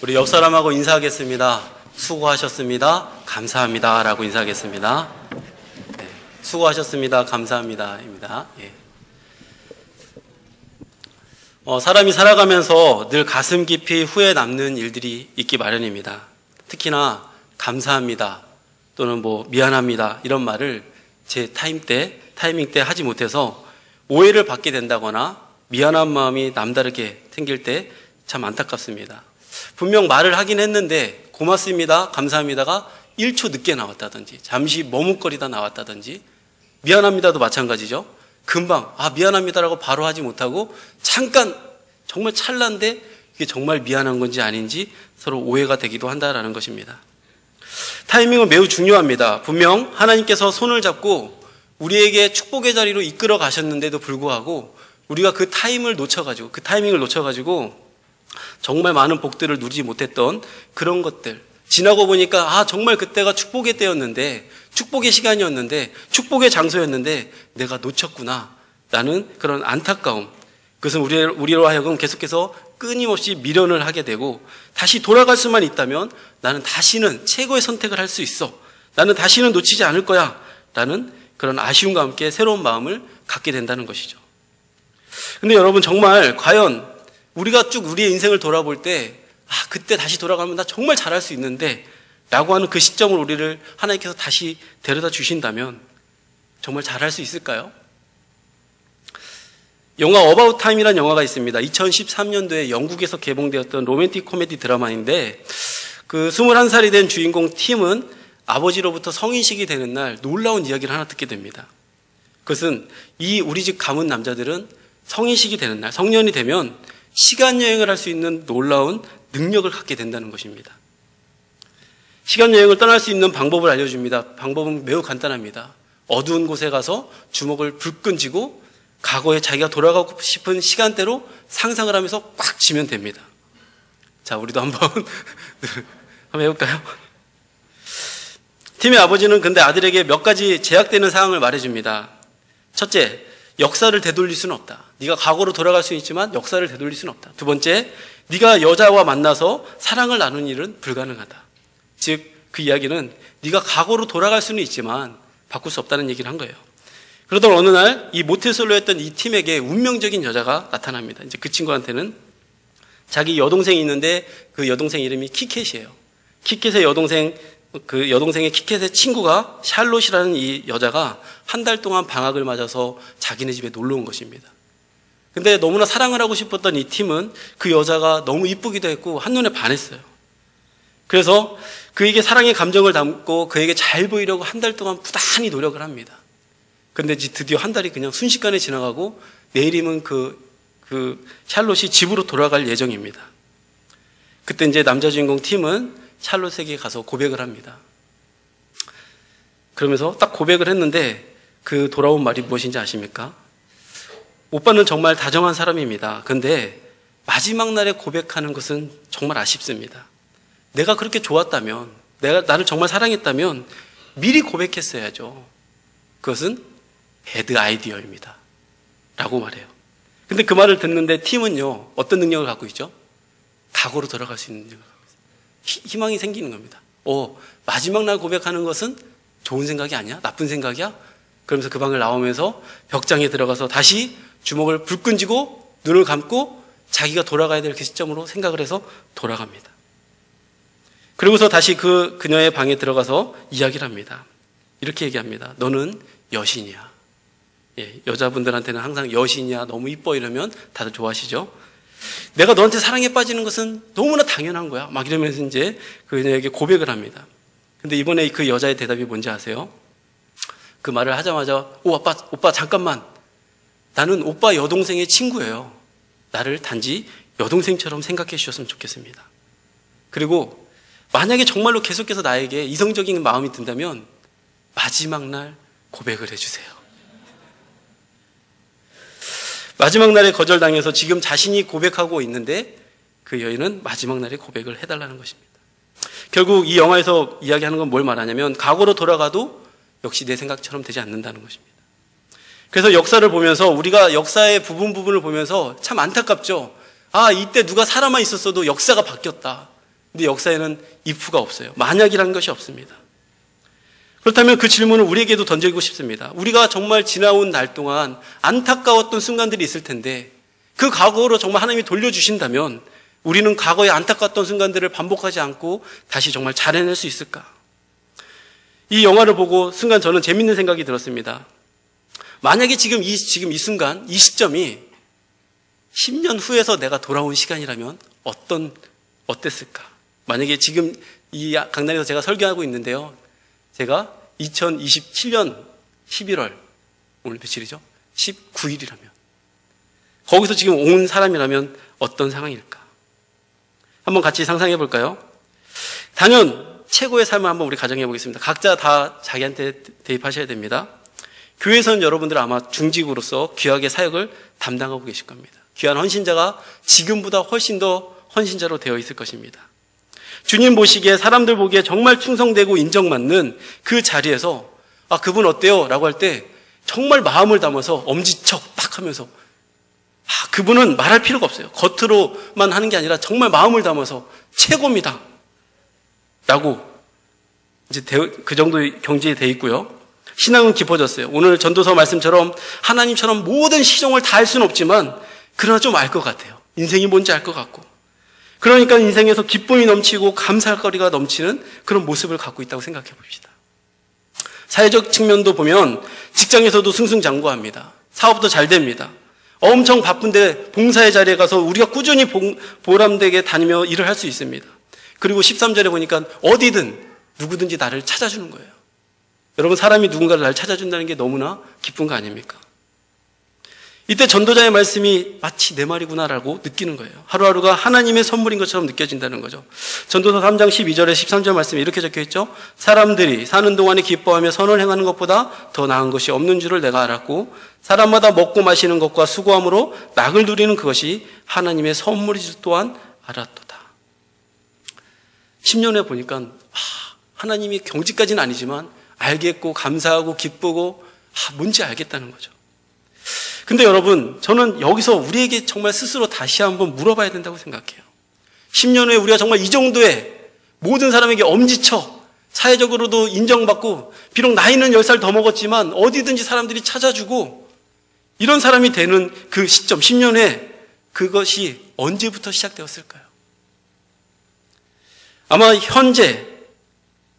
우리 옆 사람하고 인사하겠습니다. 수고하셨습니다. 감사합니다. 라고 인사하겠습니다. 네, 수고하셨습니다. 감사합니다. 입니다. 예. 사람이 살아가면서 늘 가슴 깊이 후회 남는 일들이 있기 마련입니다. 특히나 감사합니다. 또는 미안합니다. 이런 말을 제 타이밍 때 하지 못해서 오해를 받게 된다거나 미안한 마음이 남다르게 생길 때 참 안타깝습니다. 분명 말을 하긴 했는데 고맙습니다, 감사합니다가 1초 늦게 나왔다든지 잠시 머뭇거리다 나왔다든지 미안합니다도 마찬가지죠. 금방 미안합니다라고 바로 하지 못하고 잠깐 정말 찰나인데 이게 정말 미안한 건지 아닌지 서로 오해가 되기도 한다라는 것입니다. 타이밍은 매우 중요합니다. 분명 하나님께서 손을 잡고 우리에게 축복의 자리로 이끌어 가셨는데도 불구하고 우리가 그 타이밍을 놓쳐가지고 정말 많은 복들을 누리지 못했던 그런 것들, 지나고 보니까 정말 그때가 축복의 때였는데, 축복의 시간이었는데, 축복의 장소였는데 내가 놓쳤구나 라는 그런 안타까움, 그것은 우리로 하여금 계속해서 끊임없이 미련을 하게 되고, 다시 돌아갈 수만 있다면 나는 다시는 최고의 선택을 할 수 있어, 나는 다시는 놓치지 않을 거야 라는 그런 아쉬움과 함께 새로운 마음을 갖게 된다는 것이죠. 근데 여러분, 정말 과연 우리가 쭉 우리의 인생을 돌아볼 때 그때 다시 돌아가면 나 정말 잘할 수 있는데 라고 하는 그 시점을 우리를 하나님께서 다시 데려다 주신다면 정말 잘할 수 있을까요? 영화 어바웃 타임이라는 영화가 있습니다. 2013년도에 영국에서 개봉되었던 로맨틱 코미디 드라마인데, 그 21살이 된 주인공 팀은 아버지로부터 성인식이 되는 날 놀라운 이야기를 하나 듣게 됩니다. 그것은 이 우리 집 가문 남자들은 성인식이 되는 날, 성년이 되면 시간여행을 할 수 있는 놀라운 능력을 갖게 된다는 것입니다. 시간여행을 떠날 수 있는 방법을 알려줍니다. 방법은 매우 간단합니다. 어두운 곳에 가서 주먹을 불끈 쥐고 과거에 자기가 돌아가고 싶은 시간대로 상상을 하면서 꽉 쥐면 됩니다. 자, 우리도 한번 해볼까요? 팀의 아버지는 근데 아들에게 몇 가지 제약되는 사항을 말해줍니다. 첫째, 역사를 되돌릴 수는 없다. 네가 과거로 돌아갈 수는 있지만 역사를 되돌릴 수는 없다. 두 번째, 네가 여자와 만나서 사랑을 나누는 일은 불가능하다. 즉, 그 이야기는 네가 과거로 돌아갈 수는 있지만 바꿀 수 없다는 얘기를 한 거예요. 그러던 어느 날 이 모태솔로였던 이 팀에게 운명적인 여자가 나타납니다. 이제 그 친구한테는 자기 여동생이 있는데 그 여동생 이름이 키켓이에요. 키켓의 여동생의 키켓의 친구가 샬롯이라는 이 여자가 한 달 동안 방학을 맞아서 자기네 집에 놀러 온 것입니다. 근데 너무나 사랑을 하고 싶었던 이 팀은 그 여자가 너무 이쁘기도 했고 한눈에 반했어요. 그래서 그에게 사랑의 감정을 담고 그에게 잘 보이려고 한 달 동안 부단히 노력을 합니다. 근데 드디어 한 달이 그냥 순식간에 지나가고 내일이면 그 샬롯이 집으로 돌아갈 예정입니다. 그때 이제 남자 주인공 팀은 샬롯에게 가서 고백을 합니다. 그러면서 딱 고백을 했는데 그 돌아온 말이 무엇인지 아십니까? 오빠는 정말 다정한 사람입니다. 근데 마지막 날에 고백하는 것은 정말 아쉽습니다. 내가 그렇게 좋았다면, 나를 정말 사랑했다면 미리 고백했어야죠. 그것은 배드 아이디어입니다. 라고 말해요. 근데 그 말을 듣는데 팀은요, 어떤 능력을 갖고 있죠? 과거로 돌아갈 수 있는 능력을 갖고 있어요. 희망이 생기는 겁니다. 마지막 날 고백하는 것은 좋은 생각이 아니야? 나쁜 생각이야? 그러면서 그 방을 나오면서 벽장에 들어가서 다시 주먹을 불끈 쥐고 눈을 감고 자기가 돌아가야 될 그 시점으로 생각을 해서 돌아갑니다. 그리고서 다시 그녀의 방에 들어가서 이야기를 합니다. 이렇게 얘기합니다. 너는 여신이야. 예, 여자분들한테는 항상 여신이야, 너무 이뻐 이러면 다들 좋아하시죠? 내가 너한테 사랑에 빠지는 것은 너무나 당연한 거야. 막 이러면서 이제 그녀에게 고백을 합니다. 근데 이번에 그 여자의 대답이 뭔지 아세요? 그 말을 하자마자 오빠 잠깐만. 나는 오빠 여동생의 친구예요. 나를 단지 여동생처럼 생각해 주셨으면 좋겠습니다. 그리고 만약에 정말로 계속해서 나에게 이성적인 마음이 든다면 마지막 날 고백을 해주세요. 마지막 날에 거절당해서 지금 자신이 고백하고 있는데 그 여인은 마지막 날에 고백을 해달라는 것입니다. 결국 이 영화에서 이야기하는 건 뭘 말하냐면 과거로 돌아가도 역시 내 생각처럼 되지 않는다는 것입니다. 그래서 역사를 보면서 우리가 역사의 부분을 보면서 참 안타깝죠. 이때 누가 살아만 있었어도 역사가 바뀌었다. 근데 역사에는 if가 없어요. 만약이라는 것이 없습니다. 그렇다면 그 질문을 우리에게도 던지고 싶습니다. 우리가 정말 지나온 날 동안 안타까웠던 순간들이 있을 텐데 그 과거로 정말 하나님이 돌려주신다면 우리는 과거의 안타까웠던 순간들을 반복하지 않고 다시 정말 잘 해낼 수 있을까? 이 영화를 보고 순간 저는 재밌는 생각이 들었습니다. 만약에 지금 이 순간, 이 시점이 10년 후에서 내가 돌아온 시간이라면 어땠을까? 만약에 지금 이 강단에서 제가 설교하고 있는데요. 제가 2027년 11월, 오늘 며칠이죠? 19일이라면. 거기서 지금 온 사람이라면 어떤 상황일까? 한번 같이 상상해 볼까요? 단연 최고의 삶을 한번 우리 가정해 보겠습니다. 각자 다 자기한테 대입하셔야 됩니다. 교회에서는 여러분들 아마 중직으로서 귀하게 사역을 담당하고 계실 겁니다. 귀한 헌신자가 지금보다 훨씬 더 헌신자로 되어 있을 것입니다. 주님 보시기에 사람들 보기에 정말 충성되고 인정받는 그 자리에서 그분 어때요? 라고 할 때 정말 마음을 담아서 엄지척 딱 하면서 그분은 말할 필요가 없어요. 겉으로만 하는 게 아니라 정말 마음을 담아서 최고입니다. 라고 이제 그 정도의 경지에 돼 있고요. 신앙은 깊어졌어요. 오늘 전도서 말씀처럼 하나님처럼 모든 시종을 다 할 수는 없지만 그러나 좀 알 것 같아요. 인생이 뭔지 알 것 같고. 그러니까 인생에서 기쁨이 넘치고 감사할 거리가 넘치는 그런 모습을 갖고 있다고 생각해 봅시다. 사회적 측면도 보면 직장에서도 승승장구합니다. 사업도 잘 됩니다. 엄청 바쁜데 봉사의 자리에 가서 우리가 꾸준히 보람되게 다니며 일을 할 수 있습니다. 그리고 13절에 보니까 어디든 누구든지 나를 찾아주는 거예요. 여러분, 사람이 누군가를 날 찾아준다는 게 너무나 기쁜 거 아닙니까? 이때 전도자의 말씀이 마치 내 말이구나라고 느끼는 거예요. 하루하루가 하나님의 선물인 것처럼 느껴진다는 거죠. 전도서 3장 12절에 13절 말씀에 이렇게 적혀 있죠. 사람들이 사는 동안에 기뻐하며 선을 행하는 것보다 더 나은 것이 없는 줄을 내가 알았고 사람마다 먹고 마시는 것과 수고함으로 낙을 누리는 그것이 하나님의 선물인 줄 또한 알았도다. 10년 후에 보니까 하나님이 경지까지는 아니지만 알겠고 감사하고 기쁘고 뭔지 알겠다는 거죠. 근데 여러분, 저는 여기서 우리에게 정말 스스로 다시 한번 물어봐야 된다고 생각해요. 10년 후에 우리가 정말 이 정도의 모든 사람에게 엄지척, 사회적으로도 인정받고 비록 나이는 10살 더 먹었지만 어디든지 사람들이 찾아주고 이런 사람이 되는 그 시점, 10년 후에 그것이 언제부터 시작되었을까요? 아마 현재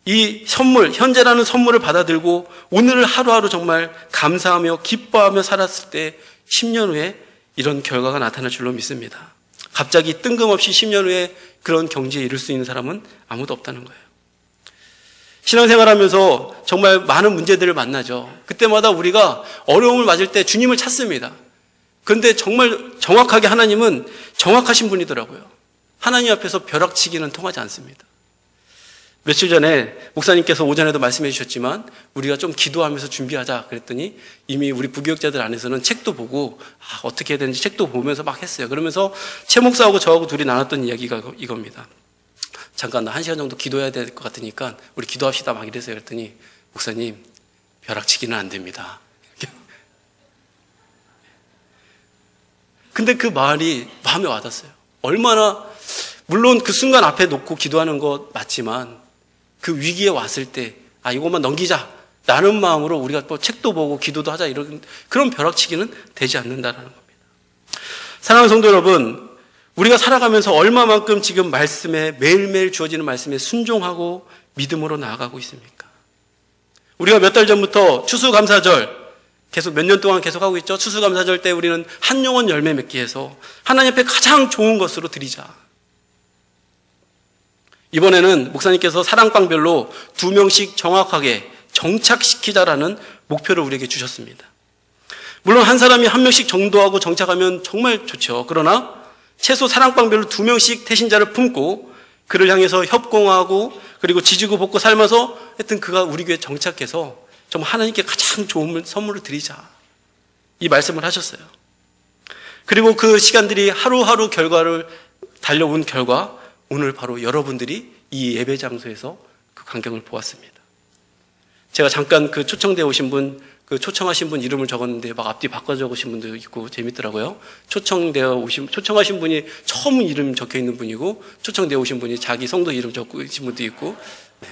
이 선물, 현재라는 선물을 받아들고 오늘을 하루하루 정말 감사하며 기뻐하며 살았을 때 10년 후에 이런 결과가 나타날 줄로 믿습니다. 갑자기 뜬금없이 10년 후에 그런 경지에 이를 수 있는 사람은 아무도 없다는 거예요. 신앙생활하면서 정말 많은 문제들을 만나죠. 그때마다 우리가 어려움을 맞을 때 주님을 찾습니다. 그런데 정말 정확하게 하나님은 정확하신 분이더라고요. 하나님 앞에서 벼락치기는 통하지 않습니다. 며칠 전에 목사님께서 오전에도 말씀해 주셨지만 우리가 좀 기도하면서 준비하자 그랬더니 이미 우리 부교육자들 안에서는 책도 보고 어떻게 해야 되는지 책도 보면서 막 했어요. 그러면서 최 목사하고 저하고 둘이 나눴던 이야기가 이겁니다. 잠깐 나 1시간 정도 기도해야 될 것 같으니까 우리 기도합시다 막 이랬어요. 그랬더니 목사님 벼락치기는 안 됩니다. 근데 그 말이 마음에 와닿았어요. 얼마나 물론 그 순간 앞에 놓고 기도하는 것 맞지만 그 위기에 왔을 때 이것만 넘기자 라는 마음으로 우리가 또 책도 보고 기도도 하자 이런 그런 벼락치기는 되지 않는다라는 겁니다. 사랑하는 성도 여러분, 우리가 살아가면서 얼마만큼 지금 말씀에 매일매일 주어지는 말씀에 순종하고 믿음으로 나아가고 있습니까? 우리가 몇 달 전부터 추수감사절 계속 몇 년 동안 계속하고 있죠. 추수감사절 때 우리는 한 영혼 열매 맺기 위해서 하나님 앞에 가장 좋은 것으로 드리자. 이번에는 목사님께서 사랑방별로 2명씩 정확하게 정착시키자라는 목표를 우리에게 주셨습니다. 물론 한 사람이 1명씩 정도하고 정착하면 정말 좋죠. 그러나 최소 사랑방별로 2명씩 태신자를 품고 그를 향해서 협공하고 그리고 지지고 볶고 삶아서 하여튼 그가 우리 교회에 정착해서 정말 하나님께 가장 좋은 선물을 드리자. 이 말씀을 하셨어요. 그리고 그 시간들이 하루하루 결과를 달려온 결과 오늘 바로 여러분들이 이 예배 장소에서 그 광경을 보았습니다. 제가 잠깐 그 초청되어 오신 분 그 초청하신 분 이름을 적었는데 막 앞뒤 바꿔 적으신 분도 있고 재밌더라고요. 초청하신 분이 처음 이름 적혀 있는 분이고, 초청되어 오신 분이 자기 성도 이름 적고 계신 분도 있고, 네.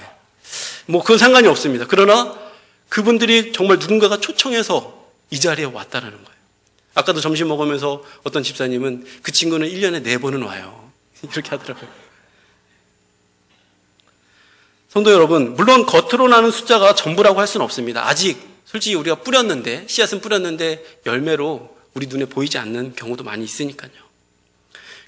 뭐 그건 상관이 없습니다. 그러나 그분들이 정말 누군가가 초청해서 이 자리에 왔다라는 거예요. 아까도 점심 먹으면서 어떤 집사님은 그 친구는 1년에 4번은 와요. 이렇게 하더라고요. 성도 여러분, 물론 겉으로 나는 숫자가 전부라고 할 수는 없습니다. 아직 솔직히 우리가 뿌렸는데, 씨앗은 뿌렸는데 열매로 우리 눈에 보이지 않는 경우도 많이 있으니까요.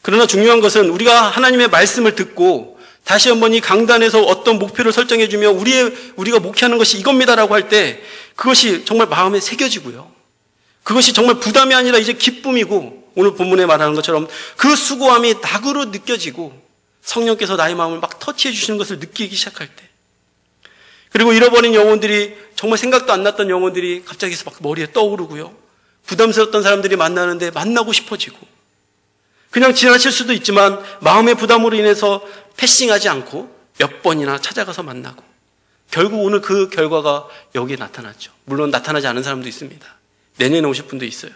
그러나 중요한 것은 우리가 하나님의 말씀을 듣고 다시 한번 이 강단에서 어떤 목표를 설정해주며 우리가 목회하는 것이 이겁니다라고 할 때 그것이 정말 마음에 새겨지고요. 그것이 정말 부담이 아니라 이제 기쁨이고, 오늘 본문에 말하는 것처럼 그 수고함이 낙으로 느껴지고 성령께서 나의 마음을 막 터치해 주시는 것을 느끼기 시작할 때, 그리고 잃어버린 영혼들이, 정말 생각도 안 났던 영혼들이 갑자기 막 머리에 떠오르고요. 부담스러웠던 사람들이 만나는데 만나고 싶어지고, 그냥 지나칠 수도 있지만 마음의 부담으로 인해서 패싱하지 않고 몇 번이나 찾아가서 만나고, 결국 오늘 그 결과가 여기에 나타났죠. 물론 나타나지 않은 사람도 있습니다. 내년에 오실 분도 있어요.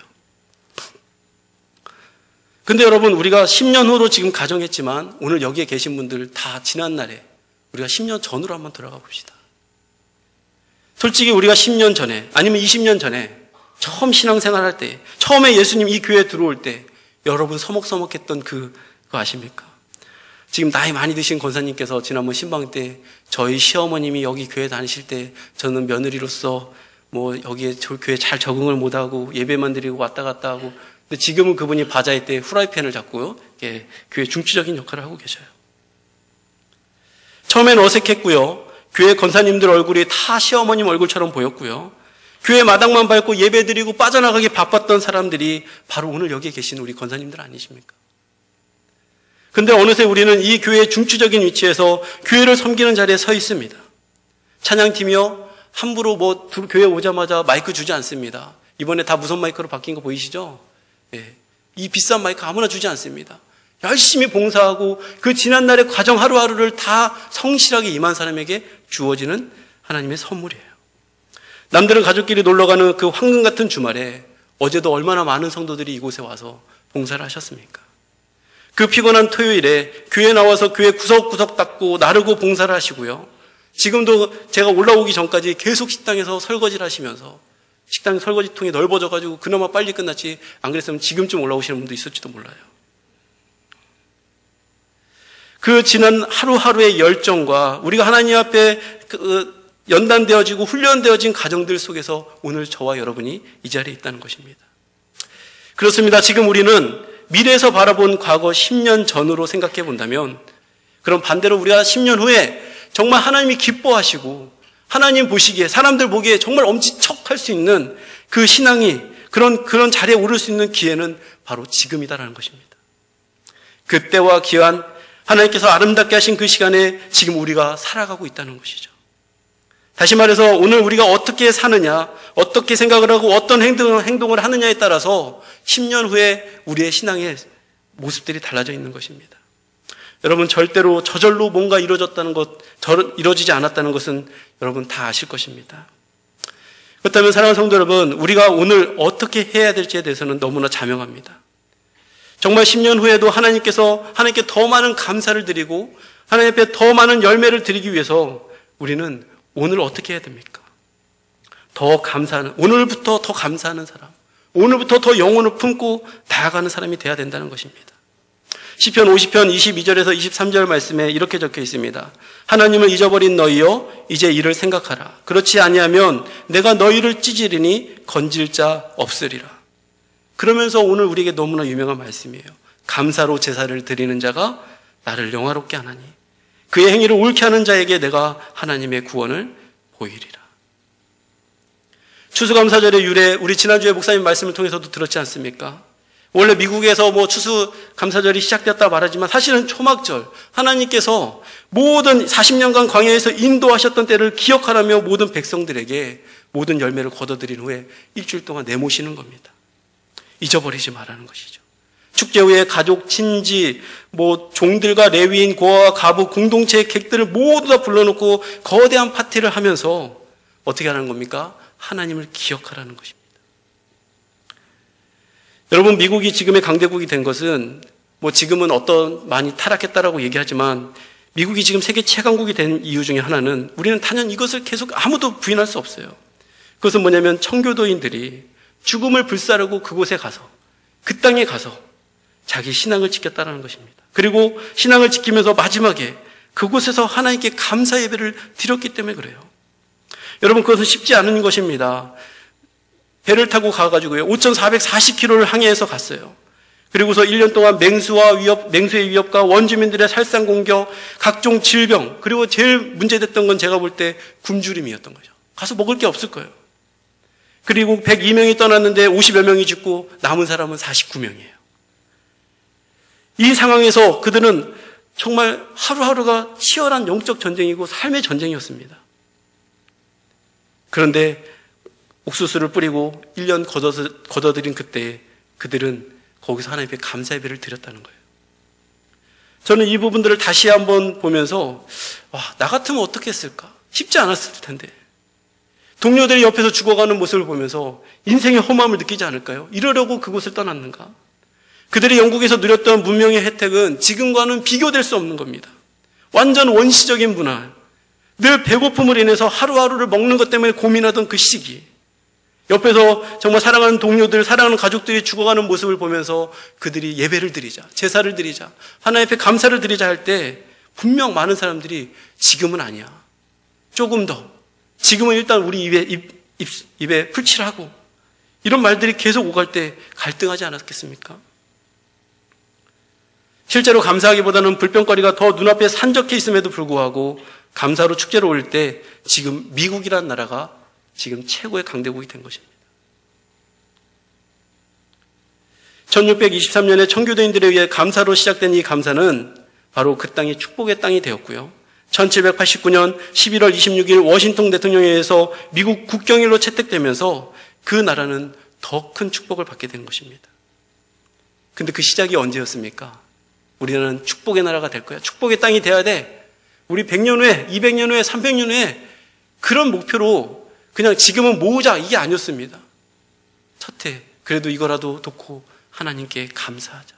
근데 여러분, 우리가 10년 후로 지금 가정했지만 오늘 여기에 계신 분들 다 지난 날에 우리가 10년 전으로 한번 돌아가 봅시다. 솔직히 우리가 10년 전에, 아니면 20년 전에 처음 신앙생활할 때, 처음에 예수님 이 교회에 들어올 때 여러분 서먹서먹했던 그거 아십니까? 지금 나이 많이 드신 권사님께서 지난번 신방 때 저희 시어머님이 여기 교회 다니실 때 저는 며느리로서 뭐 여기에 교회 잘 적응을 못하고 예배만 드리고 왔다 갔다 하고, 근데 지금은 그분이 바자회 때 후라이팬을 잡고요, 예, 교회 중추적인 역할을 하고 계셔요. 처음엔 어색했고요. 교회 권사님들 얼굴이 다 시어머님 얼굴처럼 보였고요. 교회 마당만 밟고 예배 드리고 빠져나가기 바빴던 사람들이 바로 오늘 여기에 계신 우리 권사님들 아니십니까? 근데 어느새 우리는 이 교회의 중추적인 위치에서 교회를 섬기는 자리에 서 있습니다. 찬양팀이요, 함부로 뭐 교회 오자마자 마이크 주지 않습니다. 이번에 다 무선 마이크로 바뀐 거 보이시죠? 예. 이 비싼 마이크 아무나 주지 않습니다. 열심히 봉사하고 그 지난날의 과정 하루하루를 다 성실하게 임한 사람에게 주어지는 하나님의 선물이에요. 남들은 가족끼리 놀러가는 그 황금 같은 주말에 어제도 얼마나 많은 성도들이 이곳에 와서 봉사를 하셨습니까? 그 피곤한 토요일에 교회 나와서 교회 구석구석 닦고 나르고 봉사를 하시고요. 지금도 제가 올라오기 전까지 계속 식당에서 설거지를 하시면서, 식당 설거지통이 넓어져가지고 그나마 빨리 끝났지, 안 그랬으면 지금쯤 올라오시는 분도 있을지도 몰라요. 그 지난 하루하루의 열정과 우리가 하나님 앞에 연단되어지고 훈련되어진 가정들 속에서 오늘 저와 여러분이 이 자리에 있다는 것입니다. 그렇습니다. 지금 우리는 미래에서 바라본 과거 10년 전으로 생각해 본다면, 그럼 반대로 우리가 10년 후에 정말 하나님이 기뻐하시고 하나님 보시기에, 사람들 보기에 정말 엄지척할 수 있는 그 신앙이, 그런 자리에 오를 수 있는 기회는 바로 지금이다라는 것입니다. 그때와 기한 하나님께서 아름답게 하신 그 시간에 지금 우리가 살아가고 있다는 것이죠. 다시 말해서 오늘 우리가 어떻게 사느냐, 어떻게 생각을 하고 어떤 행동을 하느냐에 따라서 10년 후에 우리의 신앙의 모습들이 달라져 있는 것입니다. 여러분, 절대로 저절로 뭔가 이루어졌다는 것, 이루어지지 않았다는 것은 여러분 다 아실 것입니다. 그렇다면 사랑하는 성도 여러분, 우리가 오늘 어떻게 해야 될지에 대해서는 너무나 자명합니다. 정말 10년 후에도 하나님께 더 많은 감사를 드리고 하나님 앞에 더 많은 열매를 드리기 위해서 우리는 오늘 어떻게 해야 됩니까? 오늘부터 더 감사하는 사람, 오늘부터 더 영혼을 품고 나아가는 사람이 돼야 된다는 것입니다. 시편 50편 22절에서 23절 말씀에 이렇게 적혀 있습니다. 하나님을 잊어버린 너희여, 이제 이를 생각하라. 그렇지 아니하면 내가 너희를 찢으리니 건질 자 없으리라. 그러면서 오늘 우리에게 너무나 유명한 말씀이에요. 감사로 제사를 드리는 자가 나를 영화롭게 하나니 그의 행위를 옳게 하는 자에게 내가 하나님의 구원을 보이리라. 추수감사절의 유래, 우리 지난주에 목사님 말씀을 통해서도 들었지 않습니까? 원래 미국에서 추수감사절이 시작되었다 말하지만 사실은 초막절, 하나님께서 모든 40년간 광야에서 인도하셨던 때를 기억하라며 모든 백성들에게 모든 열매를 거둬들인 후에 일주일 동안 내모시는 겁니다. 잊어버리지 말라는 것이죠. 축제 후에 가족, 친지, 종들과 레위인, 고아와 가부, 공동체의 객들을 모두 다 불러놓고 거대한 파티를 하면서 어떻게 하는 겁니까? 하나님을 기억하라는 것입니다. 여러분, 미국이 지금의 강대국이 된 것은 지금은 많이 타락했다라고 얘기하지만 미국이 지금 세계 최강국이 된 이유 중에 하나는 우리는 단연 이것을 계속 아무도 부인할 수 없어요. 그것은 뭐냐면 청교도인들이 죽음을 불사르고 그곳에 가서 그 땅에 가서 자기 신앙을 지켰다는 것입니다. 그리고 신앙을 지키면서 마지막에 그곳에서 하나님께 감사 예배를 드렸기 때문에 그래요. 여러분, 그것은 쉽지 않은 것입니다. 배를 타고 가가지고요 5,440km를 항해해서 갔어요. 그리고서 1년 동안 맹수의 위협과 원주민들의 살상 공격, 각종 질병, 그리고 제일 문제됐던 건 제가 볼 때 굶주림이었던 거죠. 가서 먹을 게 없을 거예요. 그리고 102명이 떠났는데 50여 명이 죽고 남은 사람은 49명이에요. 이 상황에서 그들은 정말 하루하루가 치열한 영적 전쟁이고 삶의 전쟁이었습니다. 그런데 옥수수를 뿌리고 1년 거둬들인 그때 그들은 거기서 하나님께 감사 예배를 드렸다는 거예요. 저는 이 부분들을 다시 한번 보면서 나 같으면 어떻게 했을까? 쉽지 않았을 텐데. 동료들이 옆에서 죽어가는 모습을 보면서 인생의 험함을 느끼지 않을까요? 이러려고 그곳을 떠났는가? 그들이 영국에서 누렸던 문명의 혜택은 지금과는 비교될 수 없는 겁니다. 완전 원시적인 문화. 늘 배고픔을 인해서 하루하루를 먹는 것 때문에 고민하던 그 시기. 옆에서 정말 사랑하는 동료들, 사랑하는 가족들이 죽어가는 모습을 보면서 그들이 예배를 드리자, 제사를 드리자, 하나님 앞에 감사를 드리자 할 때 분명 많은 사람들이 지금은 아니야. 조금 더. 지금은 일단 우리 입에 풀칠하고 이런 말들이 계속 오갈 때 갈등하지 않았겠습니까? 실제로 감사하기보다는 불평거리가 더 눈앞에 산적해 있음에도 불구하고 감사로 축제를 올릴 때 지금 미국이라는 나라가 지금 최고의 강대국이 된 것입니다. 1623년에 청교도인들에 의해 감사로 시작된 이 감사는 바로 그 땅이 축복의 땅이 되었고요. 1789년 11월 26일 워싱턴 대통령에 의해서 미국 국경일로 채택되면서 그 나라는 더 큰 축복을 받게 된 것입니다. 근데 그 시작이 언제였습니까? 우리나라는 축복의 나라가 될 거야. 축복의 땅이 돼야 돼. 우리 100년 후에, 200년 후에, 300년 후에 그런 목표로 그냥 지금은 모으자 이게 아니었습니다. 첫해 그래도 이거라도 놓고 하나님께 감사하자.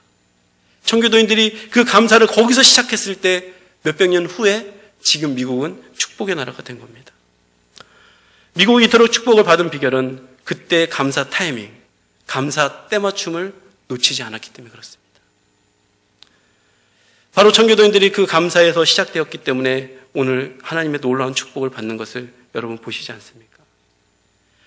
청교도인들이 그 감사를 거기서 시작했을 때 몇백 년 후에 지금 미국은 축복의 나라가 된 겁니다. 미국이 이토록 축복을 받은 비결은 그때 감사 타이밍, 감사 때맞춤을 놓치지 않았기 때문에 그렇습니다. 바로 청교도인들이 그 감사에서 시작되었기 때문에 오늘 하나님의 놀라운 축복을 받는 것을 여러분 보시지 않습니까?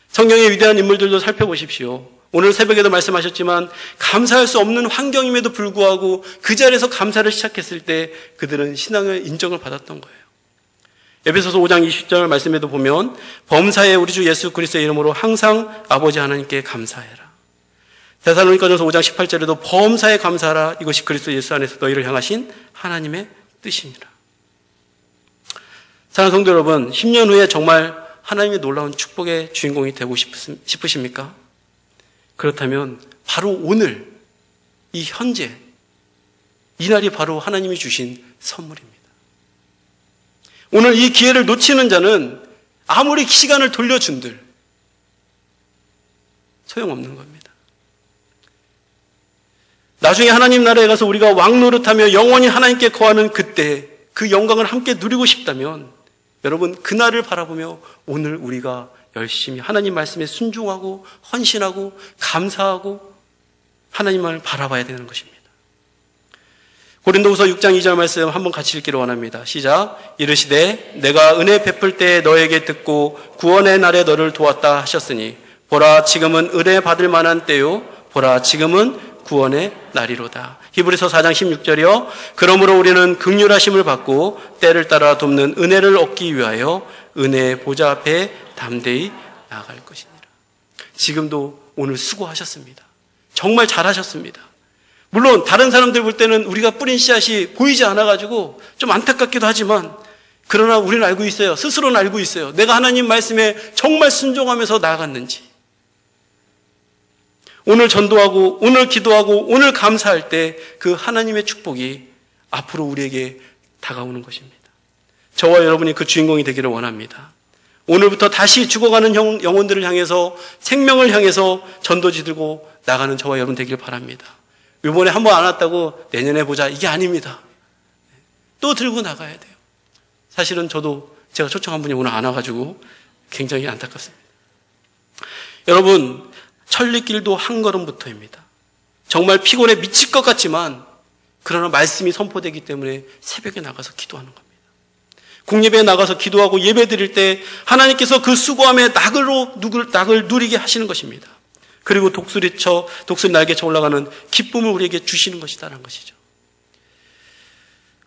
성경의 위대한 인물들도 살펴보십시오. 오늘 새벽에도 말씀하셨지만 감사할 수 없는 환경임에도 불구하고 그 자리에서 감사를 시작했을 때 그들은 신앙의 인정을 받았던 거예요. 에베소서 5장 20절 말씀에도 보면 범사에 우리 주 예수 그리스도의 이름으로 항상 아버지 하나님께 감사해라. 데살로니가전서 5장 18절에도 범사에 감사하라. 이것이 그리스도 예수 안에서 너희를 향하신 하나님의 뜻이니라. 사랑하는 성도 여러분, 10년 후에 정말 하나님의 놀라운 축복의 주인공이 되고 싶으십니까? 그렇다면 바로 오늘, 이 현재, 이 날이 바로 하나님이 주신 선물입니다. 오늘 이 기회를 놓치는 자는 아무리 시간을 돌려준들 소용없는 겁니다. 나중에 하나님 나라에 가서 우리가 왕노릇하며 영원히 하나님께 거하는 그때 그 영광을 함께 누리고 싶다면 여러분 그날을 바라보며 오늘 우리가 열심히 하나님 말씀에 순종하고 헌신하고 감사하고 하나님을 바라봐야 되는 것입니다. 고린도후서 6장 2절 말씀 한번 같이 읽기를 원합니다. 시작. 이르시되 내가 은혜 베풀 때 너에게 듣고 구원의 날에 너를 도왔다 하셨으니 보라 지금은 은혜 받을 만한 때요 보라 지금은 구원의 날이로다. 히브리서 4장 16절이요. 그러므로 우리는 긍휼하심을 받고 때를 따라 돕는 은혜를 얻기 위하여 은혜의 보좌 앞에 담대히 나아갈 것이니라. 지금도 오늘 수고하셨습니다. 정말 잘하셨습니다. 물론 다른 사람들 볼 때는 우리가 뿌린 씨앗이 보이지 않아가지고 좀 안타깝기도 하지만 그러나 우리는 알고 있어요. 스스로는 알고 있어요. 내가 하나님 말씀에 정말 순종하면서 나아갔는지. 오늘 전도하고 오늘 기도하고 오늘 감사할 때 그 하나님의 축복이 앞으로 우리에게 다가오는 것입니다. 저와 여러분이 그 주인공이 되기를 원합니다. 오늘부터 다시 죽어가는 영혼들을 향해서 생명을 향해서 전도지 들고 나가는 저와 여러분 되길 바랍니다. 이번에 한번 안 왔다고 내년에 보자 이게 아닙니다. 또 들고 나가야 돼요. 사실은 저도 제가 초청한 분이 오늘 안 와가지고 굉장히 안타깝습니다. 여러분 천리길도 한 걸음부터입니다. 정말 피곤해 미칠 것 같지만 그러나 말씀이 선포되기 때문에 새벽에 나가서 기도하는 겁니다. 국예배에 나가서 기도하고 예배 드릴 때 하나님께서 그 수고함에 낙을 누리게 하시는 것입니다. 그리고 독수리 날개쳐 올라가는 기쁨을 우리에게 주시는 것이다라는 것이죠.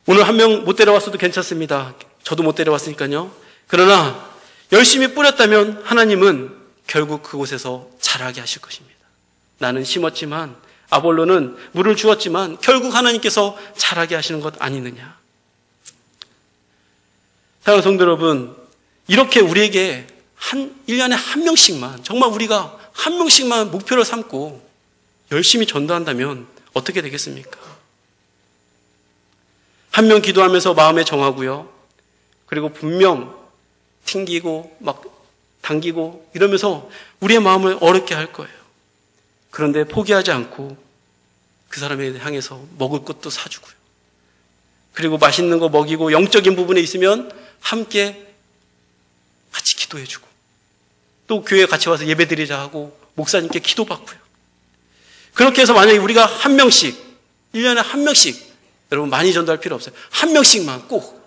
오늘 한 명 못 데려왔어도 괜찮습니다. 저도 못 데려왔으니까요. 그러나 열심히 뿌렸다면 하나님은 결국 그곳에서 자라게 하실 것입니다. 나는 심었지만 아볼로는 물을 주었지만 결국 하나님께서 자라게 하시는 것 아니느냐. 사랑하는 성도 여러분, 이렇게 우리에게 1년에 한 명씩만, 정말 우리가 한 명씩만 목표를 삼고 열심히 전도한다면 어떻게 되겠습니까? 한 명 기도하면서 마음에 정하고요. 그리고 분명 튕기고 막 당기고 이러면서 우리의 마음을 어렵게 할 거예요. 그런데 포기하지 않고 그 사람에 향해서 먹을 것도 사주고요. 그리고 맛있는 거 먹이고 영적인 부분에 있으면 함께 같이 기도해주고 또 교회에 같이 와서 예배드리자 하고 목사님께 기도받고요. 그렇게 해서 만약에 우리가 한 명씩 1년에 한 명씩 여러분 많이 전도할 필요 없어요. 한 명씩만 꼭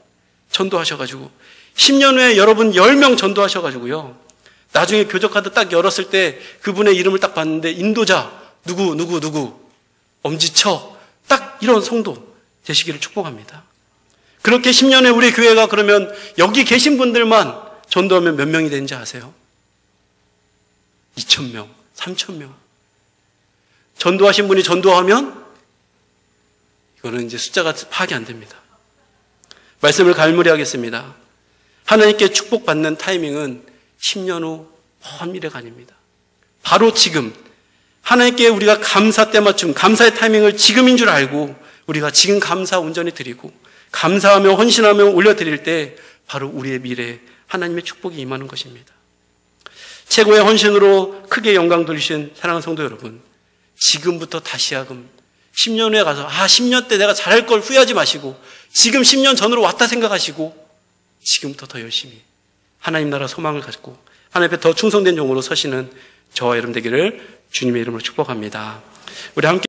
전도하셔가지고 10년 후에 여러분 10명 전도하셔가지고요. 나중에 교적카드 딱 열었을 때 그분의 이름을 딱 봤는데 인도자 누구 엄지척 딱 이런 성도 되시기를 축복합니다. 그렇게 10년에 우리 교회가 그러면 여기 계신 분들만 전도하면 몇 명이 되는지 아세요? 2,000명, 3,000명. 전도하신 분이 전도하면 이거는 이제 숫자가 파악이 안 됩니다. 말씀을 갈무리하겠습니다. 하나님께 축복받는 타이밍은 10년 후 먼 미래가 아닙니다. 바로 지금 하나님께 우리가 감사 때 맞춤, 감사의 타이밍을 지금인 줄 알고 우리가 지금 감사 온전히 드리고 감사하며 헌신하며 올려드릴 때 바로 우리의 미래에 하나님의 축복이 임하는 것입니다. 최고의 헌신으로 크게 영광 돌리신 사랑하는 성도 여러분, 지금부터 다시야금 10년 후에 가서 10년 때 내가 잘할 걸 후회하지 마시고 지금 10년 전으로 왔다 생각하시고 지금부터 더 열심히 하나님 나라 소망을 가지고 하나님 앞에 더 충성된 종으로 서시는 저와 여러분 되기를 주님의 이름으로 축복합니다. 우리 함께